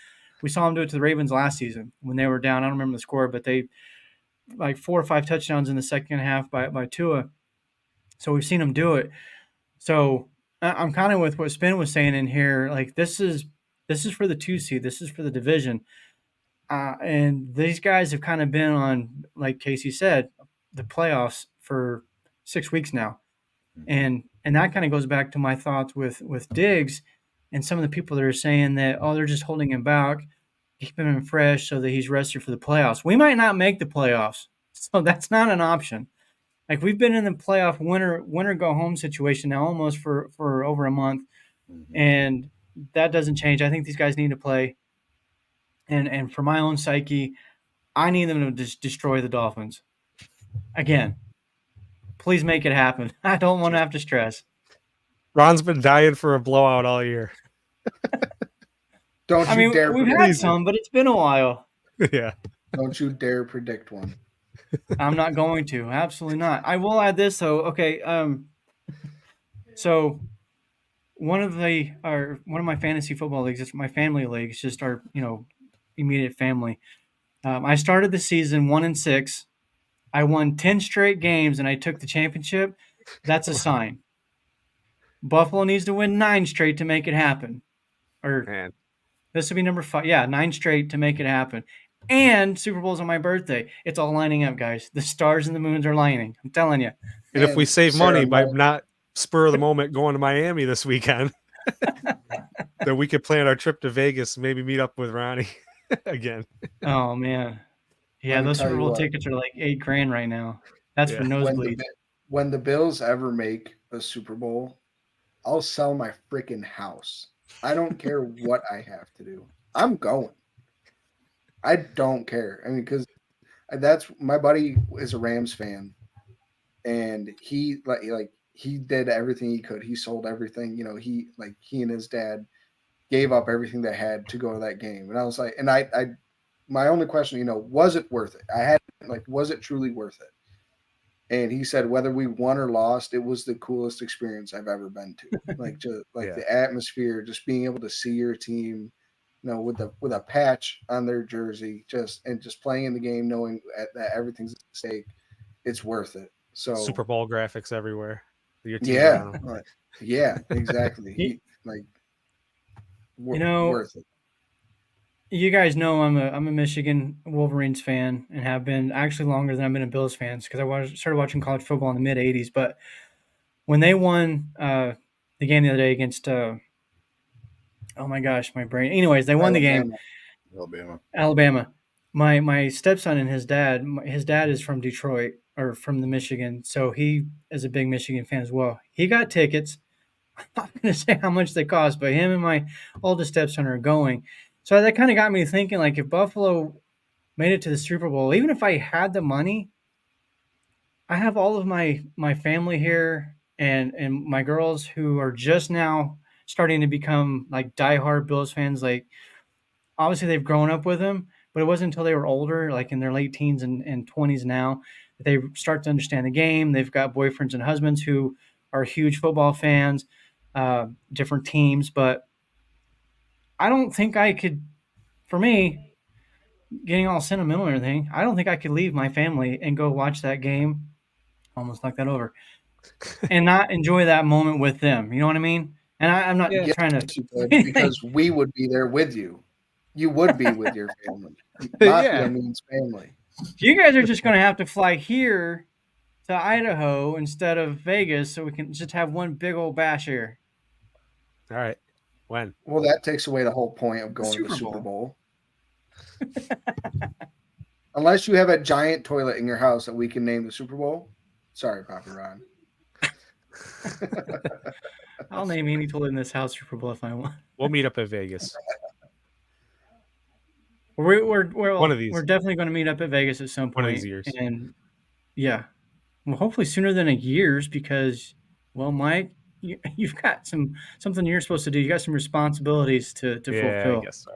We saw him do it to the Ravens last season when they were down. I don't remember the score, but they like 4 or 5 touchdowns in the second half by Tua. So we've seen him do it. So I'm kind of with what Spin was saying in here. Like this is for the 2 seed. This is for the division. And these guys have kind of been on, like Casey said, the playoffs for 6 weeks now. And that kind of goes back to my thoughts with Diggs and some of the people that are saying that, they're just holding him back, keeping him fresh so that he's rested for the playoffs. We might not make the playoffs, so that's not an option. Like we've been in the playoff winner go home situation now almost for over a month. And that doesn't change. I think these guys need to play. And for my own psyche, I need them to just destroy the Dolphins. Again, please make it happen. I don't want to have to stress. Ron's been dying for a blowout all year. Don't I you mean, dare we've predict, had some, but it's been a while. Yeah. don't you dare predict one. I'm not going to. Absolutely not. I will add this though. Okay. So one of my fantasy football leagues, it's my family league. It's just our, immediate family. I started the season 1-6. I won 10 straight games and I took the championship. That's a sign. Buffalo needs to win 9 straight to make it happen. Or Man. this would be number 5. Yeah, 9 straight to make it happen. And Super Bowl's on my birthday. It's all lining up, guys. The stars and the moons are lining. I'm telling you. And if we save Sarah money by Mo- not spur of the moment going to Miami this weekend, then we could plan our trip to Vegas, maybe meet up with Ronnie again. Oh man. Yeah, Let me those tell Super you Bowl what. tickets are like $8,000 right now. That's for Yeah. nosebleeds. When the Bills ever make a Super Bowl, I'll sell my freaking house. I don't care what I have to do. I'm going. I don't care. I mean, because that's my buddy is a Rams fan, and he he did everything he could. He sold everything. He and his dad gave up everything they had to go to that game. And I was like, and I my only question, was it worth it? I had was it truly worth it? And he said, whether we won or lost, it was the coolest experience I've ever been to. Yeah. The atmosphere, just being able to see your team, with a patch on their jersey, just playing in the game, knowing that everything's at stake, it's worth it. So Super Bowl graphics everywhere. Your team yeah, around 'em. yeah, exactly. Worth it. You guys know I'm a Michigan Wolverines fan and have been actually longer than I've been a Bills fan because started watching college football in the mid '80s. But when they won the game the other day against oh my gosh, my brain. Anyways, they won the game. Alabama. My stepson and his dad is from Detroit or from the Michigan, so he is a big Michigan fan as well. He got tickets. I'm not going to say how much they cost, but him and my oldest stepson are going. So that kind of got me thinking, like, if Buffalo made it to the Super Bowl, even if I had the money, I have all of my family here and my girls who are just now starting to become like diehard Bills fans. Like, obviously they've grown up with them, but it wasn't until they were older, like in their late teens and 20s now, that they start to understand the game. They've got boyfriends and husbands who are huge football fans, different teams, but I don't think I could, for me, getting all sentimental or anything, I don't think I could leave my family and go watch that game, almost like that over, and not enjoy that moment with them. You know what I mean? And I'm not Yes, trying to. you would, because we would be there with you. You would be with your family. Yeah. Mafia means family. You guys are just going to have to fly here to Idaho instead of Vegas so we can just have one big old bash here. All right. When? Well, that takes away the whole point of going to the Super Super Bowl. Unless you have a giant toilet in your house that we can name the Super Bowl. Sorry, Papa Ron. I'll name any toilet in this house Super Bowl if I want. We'll meet up at Vegas. We're One of these. We're definitely going to meet up at Vegas at some point. One of these years. And yeah, well, hopefully sooner than a year's because, well, Mike, you've got something you're supposed to do. You got some responsibilities to fulfill. I guess so.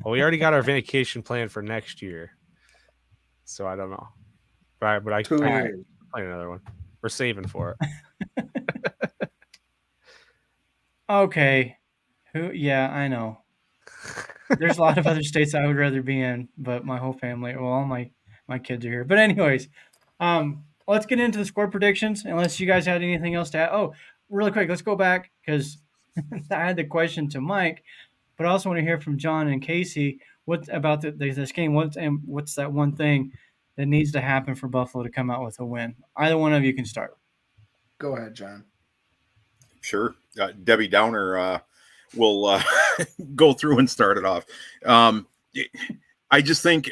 Well, we already got our vacation planned for next year, so I don't know. But I 2 plan years. another one. We're saving for it. Okay. Yeah, I know. There's a lot of other states I would rather be in, but my whole family, well, all my kids are here. But anyways, let's get into the score predictions, unless you guys had anything else to add. Oh, really quick, let's go back because I had the question to Mike, but I also want to hear from John and Casey. What about this game? What's that one thing that needs to happen for Buffalo to come out with a win? Either one of you can start. Go ahead, John. Sure. Debbie Downer will go through and start it off. I just think,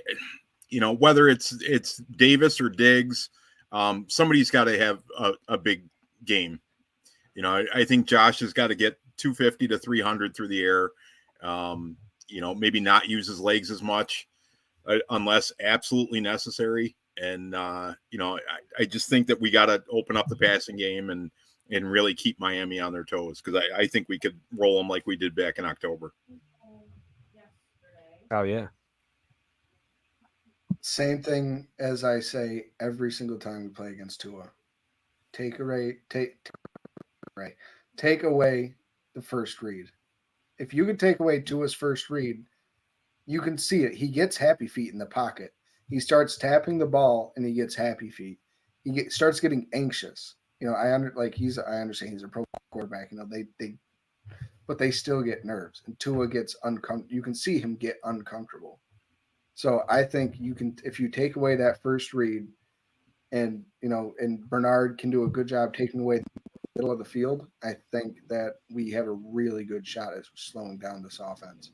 whether it's Davis or Diggs, somebody's got to have a big game. I think Josh has got to get 250 to 300 through the air. Maybe not use his legs as much unless absolutely necessary. And, I just think that we got to open up the passing game and really keep Miami on their toes, because I think we could roll them like we did back in October. Oh, yeah. Same thing as I say every single time we play against Tua. Take away the first read. If you could take away Tua's first read, you can see it. He gets happy feet in the pocket. He starts tapping the ball and he gets happy feet. He starts getting anxious. I understand he's a pro quarterback. But they still get nerves, and Tua gets uncomfortable. You can see him get uncomfortable. So I think if you take away that first read, and Bernard can do a good job taking away the middle of the field, I think that we have a really good shot at slowing down this offense.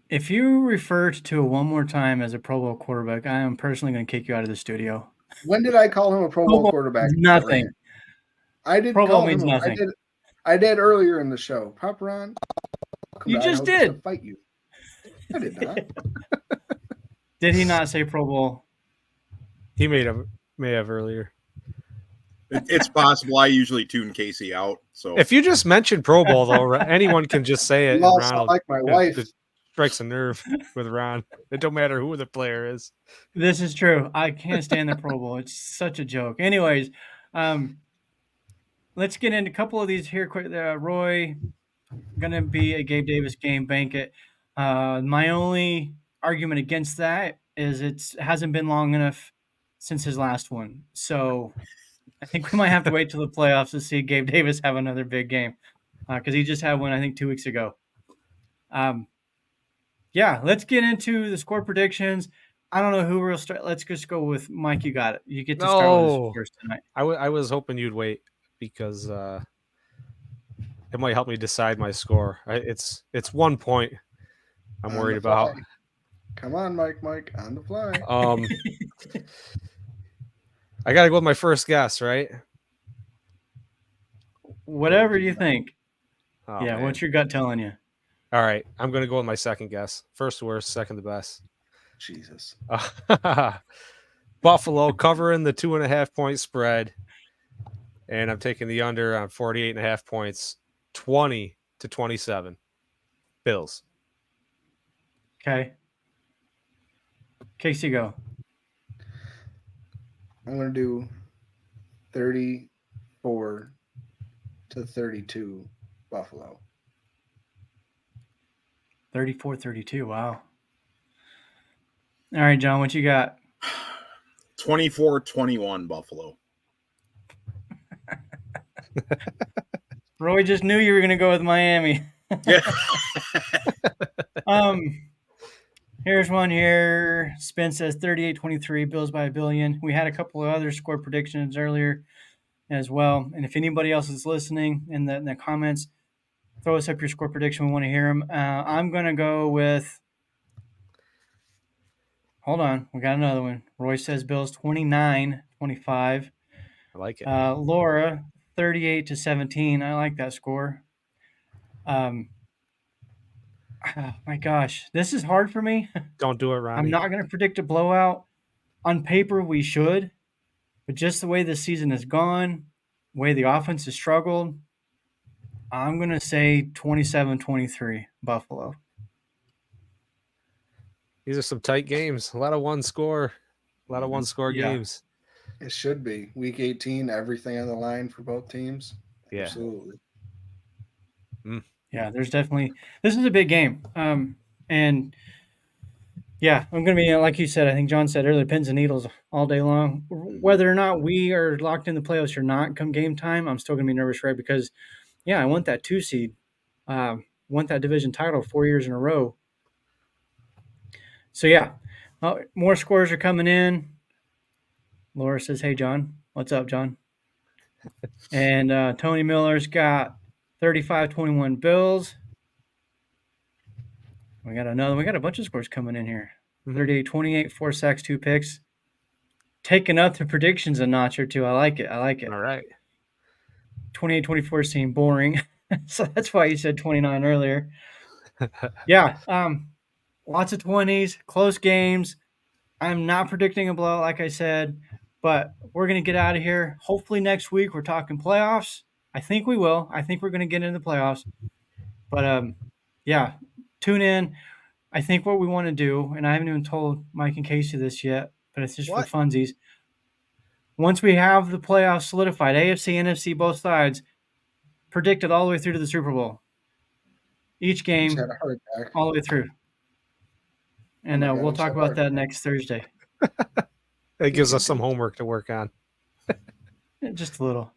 If you refer to Tua one more time as a Pro Bowl quarterback, I am personally going to kick you out of the studio. When did I call him a Pro Bowl quarterback? Nothing. I didn't Pro Bowl call means him. nothing. I did earlier in the show. Papa Ron, you just did. To fight you. I did not. Did he not say Pro Bowl? He may have earlier. It's possible. I usually tune Casey out. So if you just mention Pro Bowl, though, anyone can just say it. You all sound like my wife. It strikes a nerve with Ron. It don't matter who the player is. This is true. I can't stand the Pro Bowl. It's such a joke. Anyways, let's get into a couple of these here quick. Roy, going to be a Gabe Davis game, bank it. My only argument against that is it hasn't been long enough since his last one. So I think we might have to wait till the playoffs to see Gabe Davis have another big game, because he just had one, I think, 2 weeks ago. Let's get into the score predictions. I don't know who we'll start. Let's just go with Mike. You got it. You get to start with this first tonight. I was hoping you'd wait, because it might help me decide my score. It's 1 point. I'm worried about. Come on, Mike, on the fly. I got to go with my first guess, right? Whatever you think. Oh, man. What's your gut telling you? All right, I'm going to go with my second guess. First worst, second the best. Jesus. Buffalo covering the 2.5 point spread, and I'm taking the under on 48.5 points, 20-27. Bills. Okay. Casey, go. I'm going to do 34-32 Buffalo. 34-32. Wow. All right, John, what you got? 24-21 Buffalo. Roy just knew you were going to go with Miami. Yeah. Here's one here. Spin says 38-23, Bills by $1 billion. We had a couple of other score predictions earlier as well. And if anybody else is listening in the comments, throw us up your score prediction. We want to hear them. I'm going to go with – hold on. We got another one. Roy says Bills 29-25. I like it. Laura, 38-17. I like that score. Oh, my gosh. This is hard for me. Don't do it, Ronnie. I'm not going to predict a blowout. On paper, we should. But just the way the season has gone, the way the offense has struggled, I'm going to say 27-23 Buffalo. These are some tight games. A lot of one-score games. It should be. Week 18, everything on the line for both teams. Yeah. Absolutely. Yeah, there's definitely – this is a big game. And, yeah, I'm going to be – like you said, I think John said earlier, pins and needles all day long. Whether or not we are locked in the playoffs or not come game time, I'm still going to be nervous, right? Because, yeah, I want that 2 seed. Want that division title 4 years in a row. So, yeah, more scores are coming in. Laura says, hey, John. What's up, John? And Tony Miller's got 35-21 Bills. We got a bunch of scores coming in here. 38-28, 4 sacks, 2 picks. Taking up the predictions a notch or two. I like it. All right. 28-24 seemed boring. So that's why you said 29 earlier. Yeah. Lots of 20s, close games. I'm not predicting a blowout, like I said, but we're going to get out of here. Hopefully next week we're talking playoffs. I think we will. I think we're going to get into the playoffs. But yeah, tune in. I think what we want to do, and I haven't even told Mike and Casey this yet, but it's just What? for funsies. Once we have the playoffs solidified, AFC, NFC, both sides, predicted all the way through to the Super Bowl. Each He's game, had a heart attack. all the way through. And Oh my God, we'll I'm talk so about hard. that next Thursday. It gives us some homework to work on. Just a little.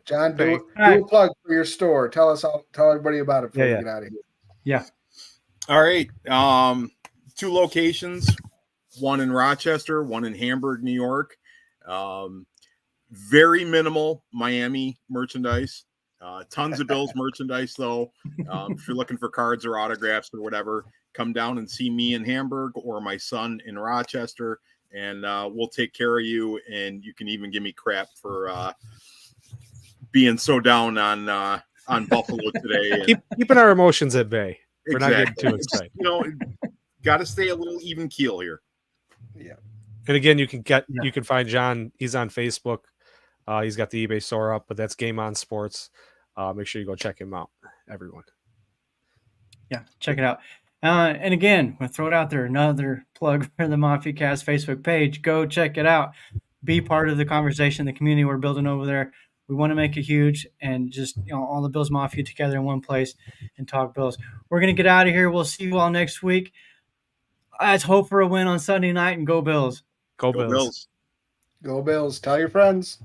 John, Thanks. do a plug for your store. Tell everybody about it before Yeah, we get out of here. Yeah. All right. 2 locations, one in Rochester, one in Hamburg, New York. Very minimal Miami merchandise. Tons of Bills merchandise, though. If you're looking for cards or autographs or whatever, come down and see me in Hamburg or my son in Rochester, and we'll take care of you. And you can even give me crap for being so down on Buffalo today. Keeping our emotions at bay. We're not Exactly. getting too excited. You know, got to stay a little even keel here. Yeah. And again, you can find John. He's on Facebook. He's got the eBay store up, but that's Game On Sports. Make sure you go check him out, everyone. Yeah, check it out. And again, we'll throw it out there. Another plug for the MafiaCast Facebook page. Go check it out. Be part of the conversation, the community we're building over there. We want to make it huge and just all the Bills Mafia together in one place and talk Bills. We're going to get out of here. We'll see you all next week. Let's hope for a win on Sunday night and go Bills. Go Go Bills. Bills. Go Bills. Tell your friends.